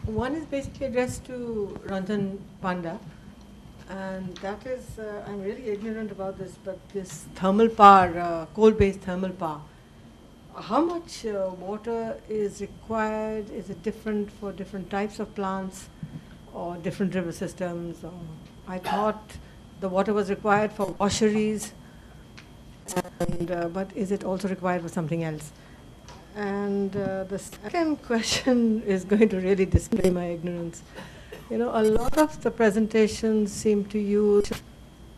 One is basically addressed to Ranjan Panda, and that is, I'm really ignorant about this, but this thermal power, coal-based thermal power, how much water is required? Is it different for different types of plants or different river systems? Or I thought the water was required for washeries, but is it also required for something else? And the second question is going to really display my ignorance. You know, a lot of the presentations seem to use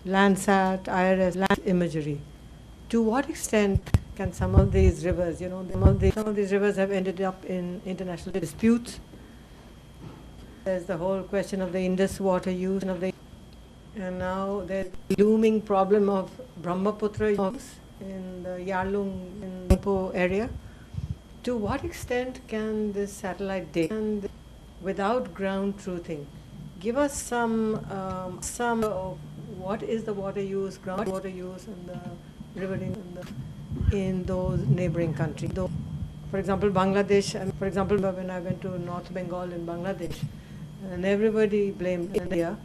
Landsat, IRS, land imagery. To what extent can some of these rivers, you know, some of these rivers have ended up in international disputes? There's the whole question of the Indus water use, and now there's the looming problem of Brahmaputra use in the Yarlung in Limpo area. To what extent can this satellite data, without ground truthing, give us some of what is the water use, ground water use, and the river in those neighboring countries? For example, Bangladesh, and for example, when I went to North Bengal in Bangladesh, and everybody blamed India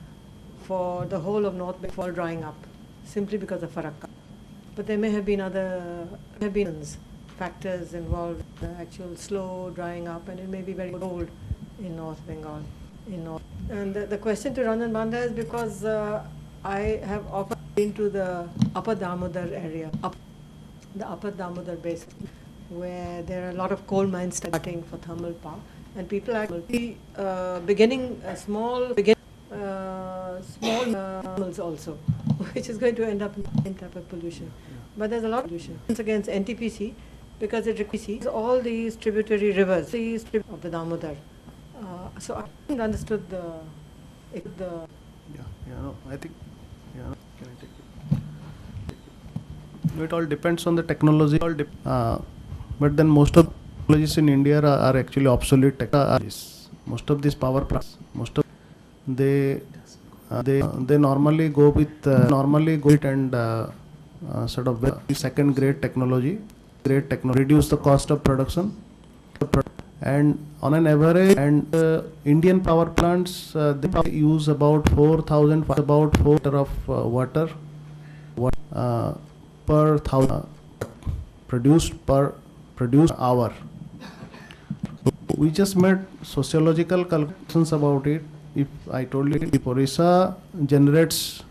for the whole of North Bengal drying up, simply because of Farakka. But there may have been other factors involved, the actual slow drying up, and it may be very cold in North Bengal. And the question to Ranjan Panda is because I have often been to the Upper Damodar area, the Upper Damodar basin, where there are a lot of coal mines starting for thermal power, and people are actually beginning small animals also, which is going to end up in the same type of pollution. But there's a lot of pollution against NTPC because it requires all these tributary rivers of the Damodar. So I haven't understood I think, can I take it? It all depends on the technology, but then most of the technologies in India are actually obsolete technologies. Most of these power plants, they normally go with and sort of second grade technology, reduce the cost of production. And on an average, Indian power plants they use about 4,000 of water per thousand produced hour. We just made sociological calculations about it. If I told you, if Orissa generates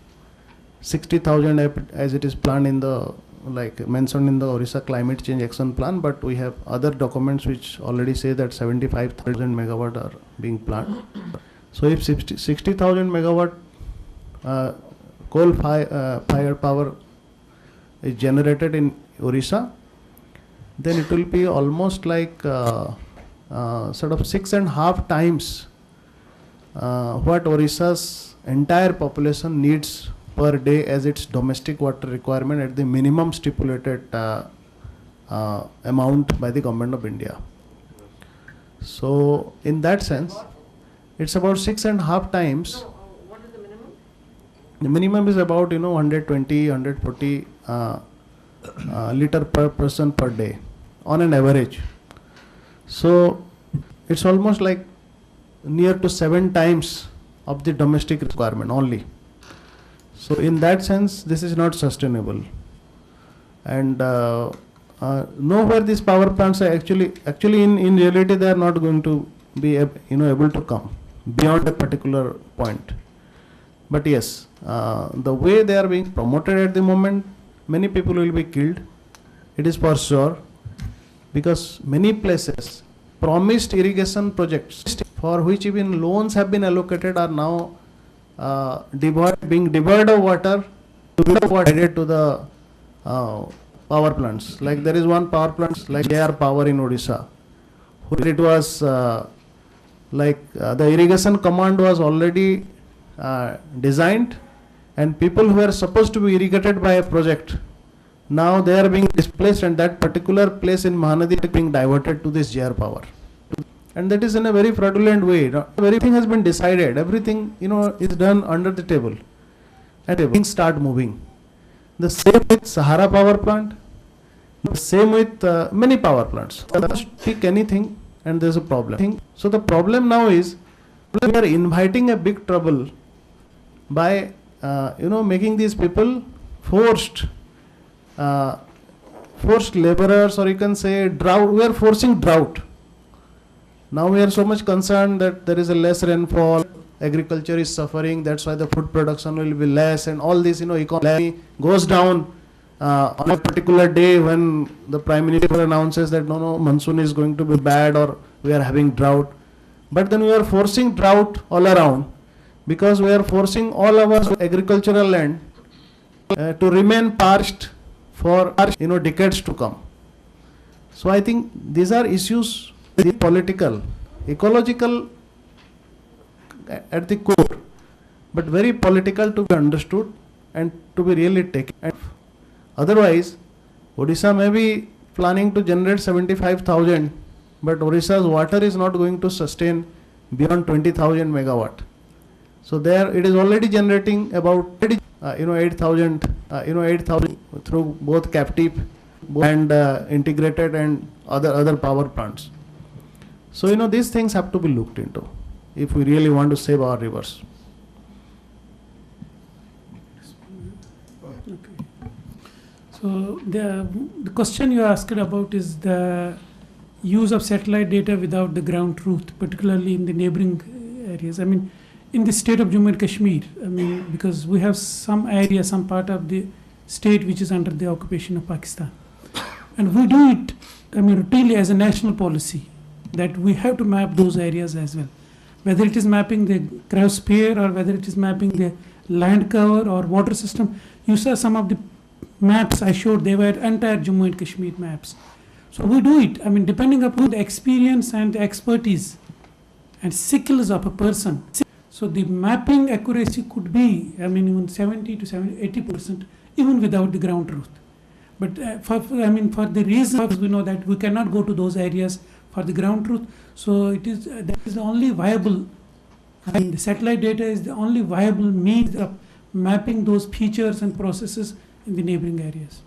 60,000 as it is planned in the, like mentioned in the Orissa Climate Change Action Plan, but we have other documents which already say that 75,000 megawatt are being planned. So if 60,000 megawatt coal-fired power is generated in Orissa, then it will be almost like sort of 6.5 times what Orissa's entire population needs per day as its domestic water requirement at the minimum stipulated amount by the Government of India. So in that sense, it's about 6.5 times. What is the minimum? The minimum is about 120, 140 liter per person per day on an average. So it's almost like near to 7 times of the domestic requirement only. So in that sense, this is not sustainable. And nowhere these power plants are actually in reality they are not going to be able to come beyond a particular point. But yes, the way they are being promoted at the moment, many people will be killed. It is for sure, because many places promised irrigation projects for which even loans have been allocated are now being devoid of water added to the power plants. Like there is one power plant like Iyer Power in Odisha, where it was the irrigation command was already designed, and people who were supposed to be irrigated by a project, now they are being displaced, and that particular place in Mahanadi is being diverted to this Iyer Power. And that is in a very fraudulent way. Everything has been decided. Everything is done under the table. And things start moving. The same with Sahara power plant. The same with many power plants. Just pick anything and there's a problem. So the problem now is we are inviting a big trouble by making these people forced laborers, or you can say drought. We are forcing drought. Now we are so much concerned that there is a less rainfall, agriculture is suffering, that's why the food production will be less, and all this, economy goes down on a particular day when the Prime Minister announces that no, monsoon is going to be bad or we are having drought. But then we are forcing drought all around because we are forcing all our agricultural land to remain parched for decades to come. So I think these are issues, political, ecological at the core, but very political to be understood and to be really taken. Otherwise, Odisha may be planning to generate 75,000, but Odisha's water is not going to sustain beyond 20,000 megawatt. So there it is already generating about 8,000 through both captive and integrated and other power plants. So these things have to be looked into if we really want to save our rivers. Okay. So the question you asked about is the use of satellite data without the ground truth, particularly in the neighboring areas. I mean, in the state of Jammu and Kashmir, because we have some area, some part of the state which is under the occupation of Pakistan. And we do it, routinely as a national policy, that we have to map those areas as well. Whether it is mapping the cryosphere or whether it is mapping the land cover or water system. You saw some of the maps I showed, they were entire Jammu and Kashmir maps. So we do it, depending upon the experience and the expertise and skills of a person. So the mapping accuracy could be, even 70 to 80%, even without the ground truth. But for the reasons we know that we cannot go to those areas for the ground truth. So that is the only viable, the satellite data is the only viable means of mapping those features and processes in the neighboring areas.